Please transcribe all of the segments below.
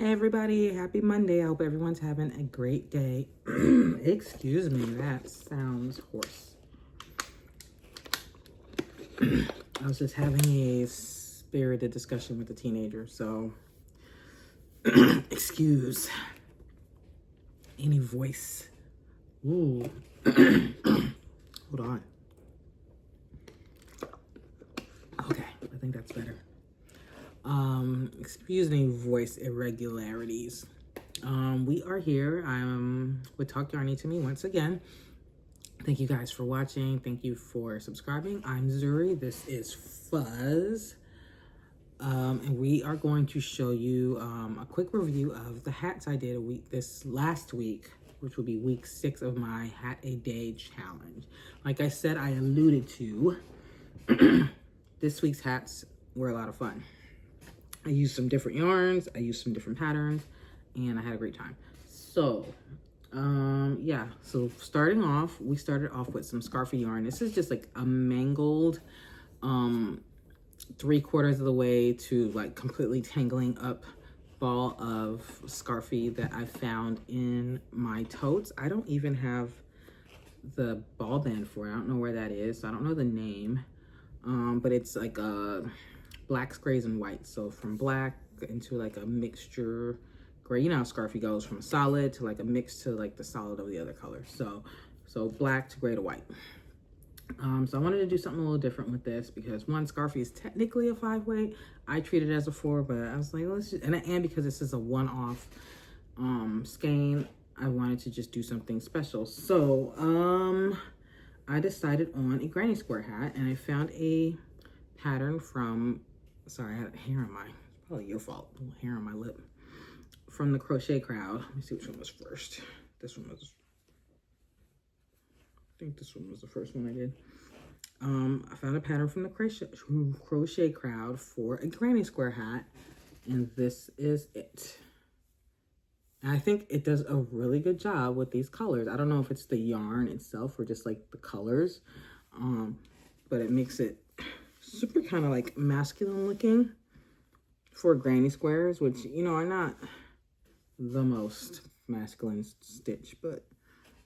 Hey everybody, happy Monday. I hope everyone's having a great day. Excuse me, that sounds hoarse. I was just having a spirited discussion with a teenager, so excuse any voice. Ooh. Hold on. Okay, I think that's better. Excuse any voice irregularities. We are here with Talk Yarny to Me once again. Thank you guys for watching. Thank you for subscribing. I'm Zuri. This is Fuzz. And we are going to show you a quick review of the hats I did this last week, which will be week 6 of my Hat a Day challenge. Like I said, I alluded to, this week's hats were a lot of fun. I used some different yarns, I used some different patterns, and I had a great time. So, yeah, so starting off, we started off with some Scarfy yarn. This is just like a mangled, 3/4 of the way to like completely tangling up ball of Scarfy that I found in my totes. I don't even have the ball band for it. I don't know where that is. So I don't know the name, but it's like a blacks, grays, and whites. So from black into like a mixture gray. You know how Scarfy goes from a solid to like a mix to like the solid of the other color. So black to gray to white. So I wanted to do something a little different with this because one, Scarfy is technically a 5-weight. I treat it as a 4, but I was like, let's just, and because this is a one-off skein, I wanted to just do something special. So I decided on a granny square hat, and I found a pattern from, sorry, I had hair on my, probably your fault, a little hair on my lip, from the Crochet Crowd. Let me see which one was first. This one was, I think this one was the first one I did. I found a pattern from the Crochet Crowd for a granny square hat, and this is it. And I think it does a really good job with these colors. I don't know if it's the yarn itself or just like the colors, but it makes it super kind of like masculine looking for granny squares, which, you know, are not the most masculine stitch, but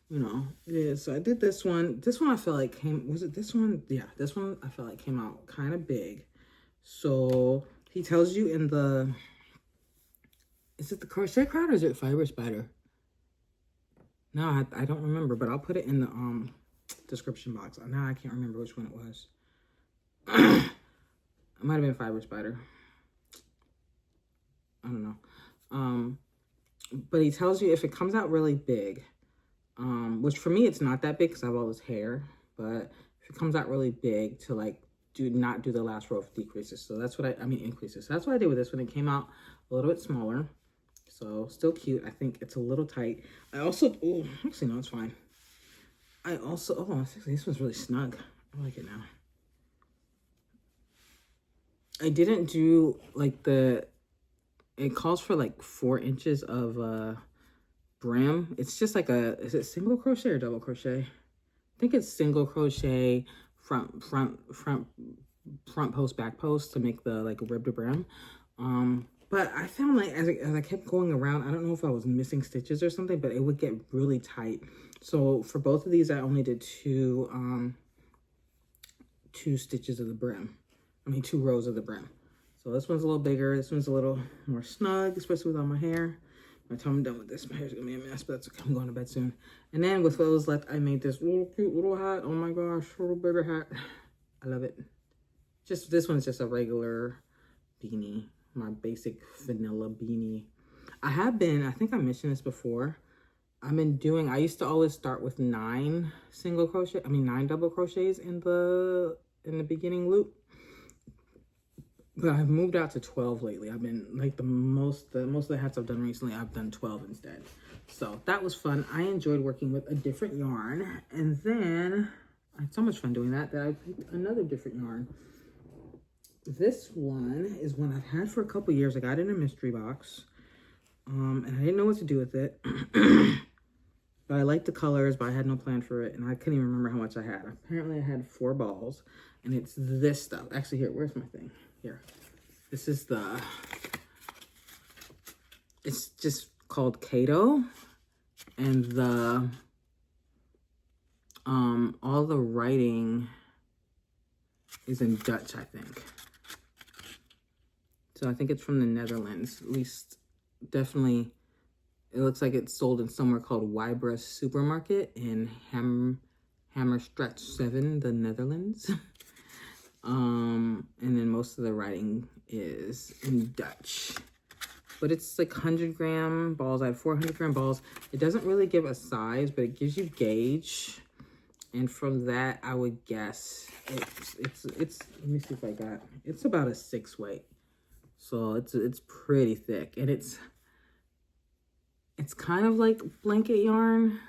you know, it is. So I did this one. This one I feel like was it this one? Yeah, this one I felt like came out kind of big. So he tells you in the, is it the Crochet Crowd or is it Fiber Spider? No, I don't remember, but I'll put it in the description box. Now I can't remember which one it was. It might have been Fiber Spider. I don't know. But he tells you if it comes out really big, which for me it's not that big because I have all this hair, but if it comes out really big, to like not do the last row of decreases. So that's what I mean increases. So that's what I did with this one. It came out a little bit smaller, so still cute. I think it's a little tight. I also, oh, actually no, it's fine. I also, oh, this one's really snug. I like it now. I didn't do like it calls for like 4 inches of brim. It's just like is it single crochet or double crochet? I think it's single crochet front post, back post to make the like rib to brim. But I found like as I kept going around, I don't know if I was missing stitches or something, but it would get really tight. So for both of these, I only did 2 stitches of the brim. I mean 2 rows of the brim. So this one's a little bigger. This one's a little more snug, especially with all my hair. By the time I'm done with this, my hair's gonna be a mess, but that's okay. I'm going to bed soon. And then with what was left, I made this little cute little hat. Oh my gosh, little baby hat. I love it. Just this one's just a regular beanie, my basic vanilla beanie. I think I mentioned this before. I used to always start with 9 double crochets in the beginning loop. But I've moved out to 12 lately. I've been like most of the hats I've done recently, I've done 12 instead. So that was fun. I enjoyed working with a different yarn. And then I had so much fun doing that I picked another different yarn. This one is one I've had for a couple years. I got it in a mystery box. And I didn't know what to do with it. But I liked the colors, but I had no plan for it. And I couldn't even remember how much I had. Apparently I had 4 balls. And it's this stuff. Actually, here, where's my thing? Here. This is the it's just called Kato, and the all the writing is in Dutch, I think. So I think it's from the Netherlands, at least. Definitely, it looks like it's sold in somewhere called Wybra Supermarket in Hammerstretch 7, the Netherlands. And then most of the writing is in Dutch. But it's like 100-gram balls. I have 400-gram balls. It doesn't really give a size, but it gives you gauge. And from that, I would guess it's let me see if I got, it's about a 6 weight. So it's pretty thick, and it's kind of like blanket yarn,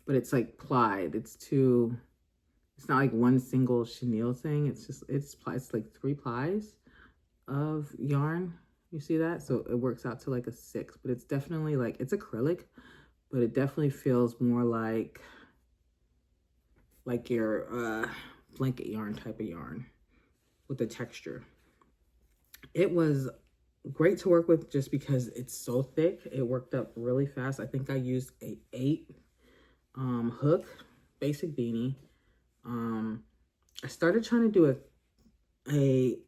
but it's like plied. It's not like one single chenille thing. It's like 3 plies of yarn. You see that? So it works out to like a 6, but it's definitely like, it's acrylic, but it definitely feels more like your blanket yarn type of yarn with the texture. It was great to work with just because it's so thick. It worked up really fast. I think I used a 8 hook basic beanie. I started trying to do a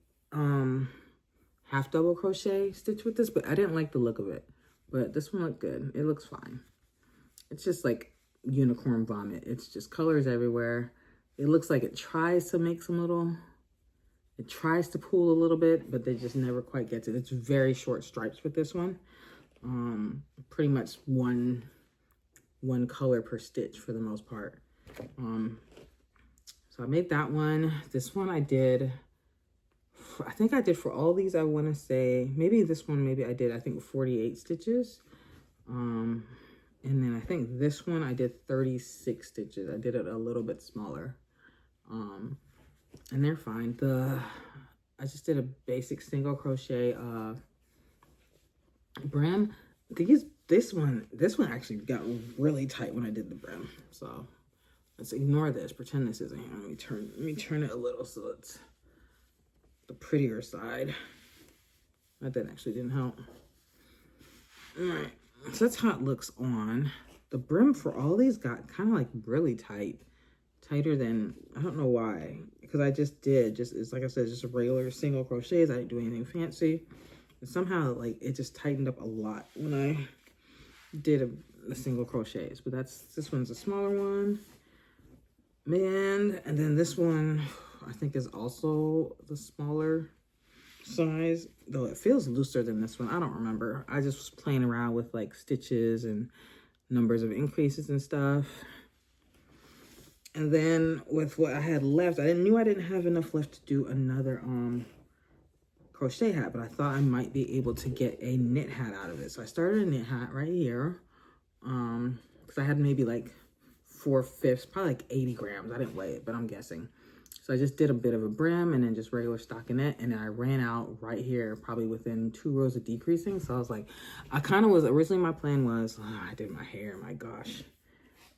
half double crochet stitch with this, but I didn't like the look of it. But this one looked good. It looks fine. It's just like unicorn vomit. It's just colors everywhere. It looks like it tries to make some little, it tries to pull a little bit, but they just never quite get it. It's very short stripes with this one. Pretty much one color per stitch for the most part. So I made that one. This one I did, I think I did for all these, I want to say, maybe this one, maybe I did, I think 48 stitches. And then I think this one I did 36 stitches. I did it a little bit smaller. And they're fine. I just did a basic single crochet brim. This one actually got really tight when I did the brim. So let's ignore this. Pretend this isn't here. Let me turn it a little so it's the prettier side. That actually didn't help. All right. So that's how it looks on. The brim for all these got kind of like really tight. Tighter than, I don't know why. Because I just did, it's like I said, just a regular single crochets. I didn't do anything fancy. And somehow like it just tightened up a lot when I did a single crochets. But this one's a smaller one. And then this one I think is also the smaller size, though it feels looser than this one. I don't remember. I just was playing around with like stitches and numbers of increases and stuff. And then with what I had left, I knew I didn't have enough left to do another crochet hat, but I thought I might be able to get a knit hat out of it. So I started a knit hat right here, because I had maybe like 4/5, probably like 80 grams. I didn't weigh it, but I'm guessing. So I just did a bit of a brim and then just regular stockinette, and then I ran out right here, probably within 2 rows of decreasing. So I was like, originally my plan was, I did my hair, my gosh.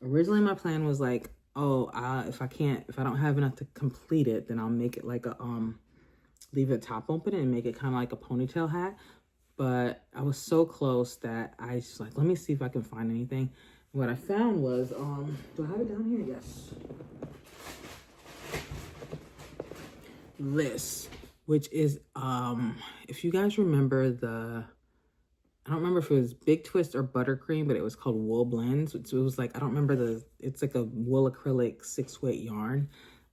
Originally my plan was like, if I don't have enough to complete it, then I'll make it like a, leave the top open and make it kind of like a ponytail hat. But I was so close that I just like, let me see if I can find anything. What I found was, do I have it down here? Yes. This, which is, if you guys remember I don't remember if it was Big Twist or Buttercream, but it was called Wool Blends. So it was like, I don't remember it's like a wool acrylic 6-weight yarn.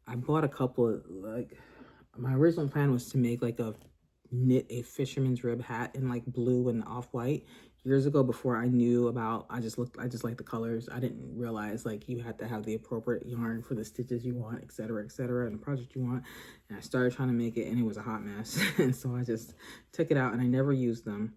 I bought a couple of, like, my original plan was to make like knit a fisherman's rib hat in like blue and off-white years ago, before I knew about, I just liked the colors. I didn't realize like you had to have the appropriate yarn for the stitches you want, etc., and the project you want. And I started trying to make it and it was a hot mess. And so I just took it out and I never used them.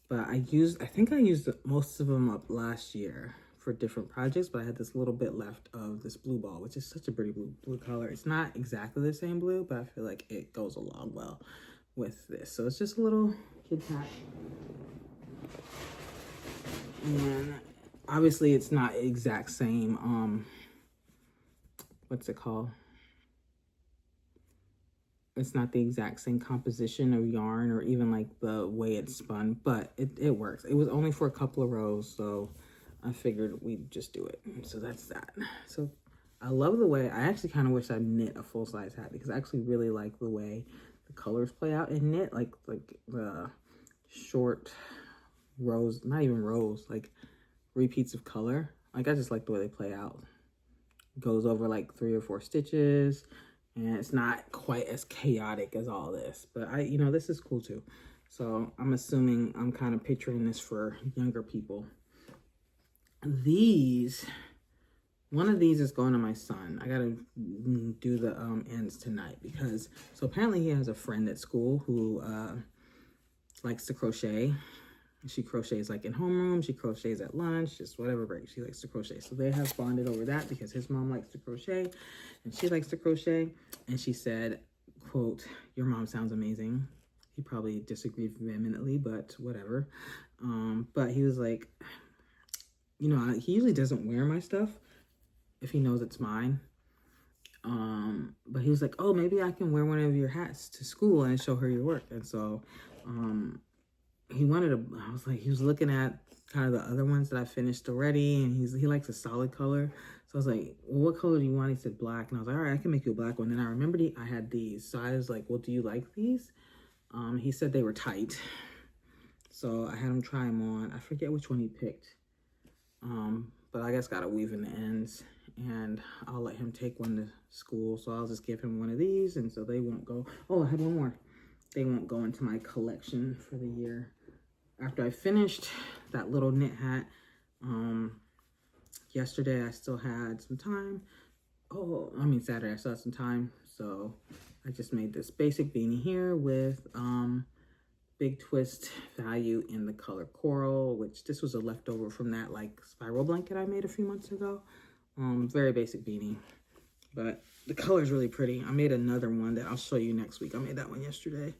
But I think I used most of them up last year for different projects, but I had this little bit left of this blue ball, which is such a pretty blue color. It's not exactly the same blue, but I feel like it goes along well with this. So it's just a little kid's hat. And obviously it's not exact same, what's it called? it's not the exact same composition of yarn or even like the way it's spun, but it works. It was only for a couple of rows, so I figured we'd just do it. So that's that. So I love the way, I actually kind of wish I knit a full-size hat because I actually really like the way the colors play out in knit, like the short rows, not even rows, like repeats of color. Like I just like the way they play out. Goes over like 3 or 4 stitches, and it's not quite as chaotic as all this, but this is cool too. So I'm assuming I'm kind of picturing this for younger people. One of these is going to my son. I gotta do the ends tonight because, so apparently he has a friend at school who likes to crochet. She crochets like in homeroom, she crochets at lunch, just whatever break, she likes to crochet. So they have bonded over that because his mom likes to crochet and she likes to crochet. And she said, quote, "Your mom sounds amazing." He probably disagreed vehemently, but whatever. But he was like, he usually doesn't wear my stuff if he knows it's mine. But he was like, "Oh, maybe I can wear one of your hats to school and show her your work." And so, he was looking at kind of the other ones that I finished already, and he likes a solid color. So I was like, "Well, what color do you want?" He said black, and I was like, "All right, I can make you a black one." And I remembered I had these, so I was like, "Well, do you like these?" He said they were tight, so I had him try them on. I forget which one he picked, but I guess gotta weave in the ends, and I'll let him take one to school. So I'll just give him one of these, and so they won't go. Oh, I had one more. They won't go into my collection for the year. After I finished that little knit hat, yesterday I still had some time. Saturday I still had some time. So I just made this basic beanie here with big twist value in the color coral, which this was a leftover from that like spiral blanket I made a few months ago. Very basic beanie, but the color is really pretty. I made another one that I'll show you next week. I made that one yesterday.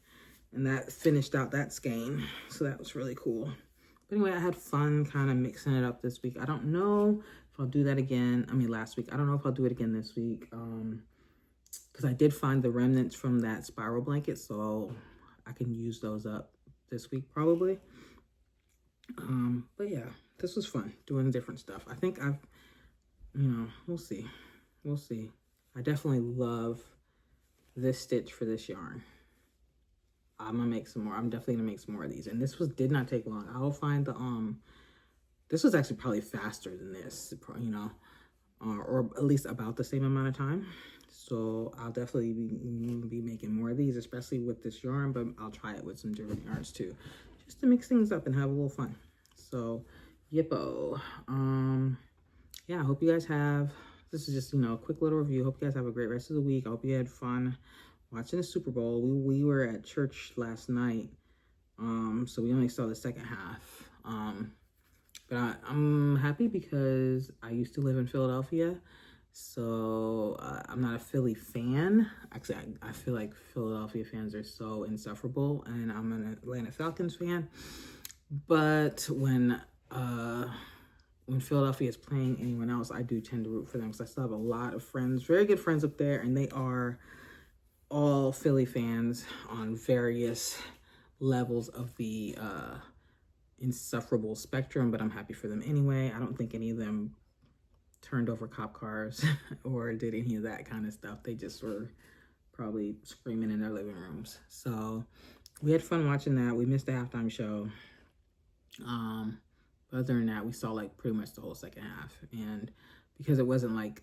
And that finished out that skein. So that was really cool. But anyway, I had fun kind of mixing it up this week. I don't know if I'll do that again. Last week. I don't know if I'll do it again this week. Because I did find the remnants from that spiral blanket. So I can use those up this week probably. But yeah, this was fun doing different stuff. I think we'll see. We'll see. I definitely love this stitch for this yarn. I'm gonna make some more. I'm definitely gonna make some more of these. And this did not take long. I'll find the this was actually probably faster than this, or at least about the same amount of time. So I'll definitely be making more of these, especially with this yarn, but I'll try it with some different yarns too, just to mix things up and have a little fun. So yippo. Yeah, I hope you guys this is just, a quick little review. Hope you guys have a great rest of the week. I hope you had fun watching the Super Bowl. We were at church last night, so we only saw the second half. But I'm happy because I used to live in Philadelphia, so I'm not a Philly fan. Actually, I feel like Philadelphia fans are so insufferable, and I'm an Atlanta Falcons fan. But when Philadelphia is playing anyone else, I do tend to root for them because I still have a lot of friends, very good friends up there, and they are all Philly fans on various levels of the insufferable spectrum, but I'm happy for them anyway. I don't think any of them turned over cop cars or did any of that kind of stuff. They just were probably screaming in their living rooms. So we had fun watching that. We missed the halftime show. But other than that, we saw like pretty much the whole second half. And because it wasn't like,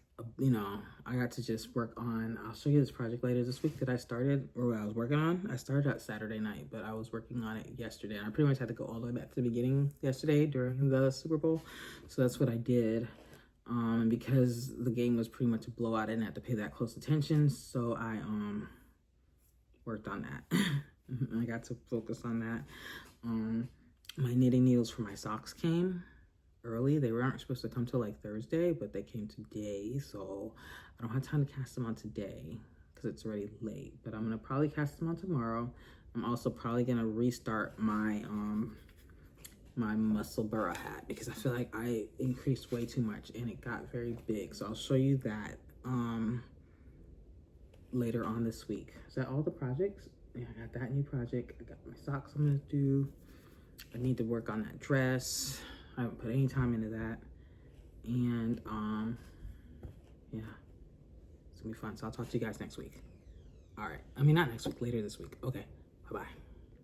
I got to just work on, I'll show you this project later this week that I started, or what I was working on. I started out Saturday night, but I was working on it yesterday. And I pretty much had to go all the way back to the beginning yesterday during the Super Bowl. So that's what I did. And because the game was pretty much a blowout, I didn't have to pay that close attention. So I worked on that. I got to focus on that. My knitting needles for my socks came early. They weren't supposed to come till like Thursday, but they came today. So I don't have time to cast them on today because it's already late. But I'm gonna probably cast them on tomorrow. I'm also probably gonna restart my my muscle burra hat because I feel like I increased way too much and it got very big. So I'll show you that later on this week. Is that all the projects? Yeah, I got that new project. I got my socks I'm gonna do. I need to work on that dress. I haven't put any time into that. And yeah, it's gonna be fun. So I'll talk to you guys next week. All right. I mean, not next week, later this week. Okay. Bye-bye.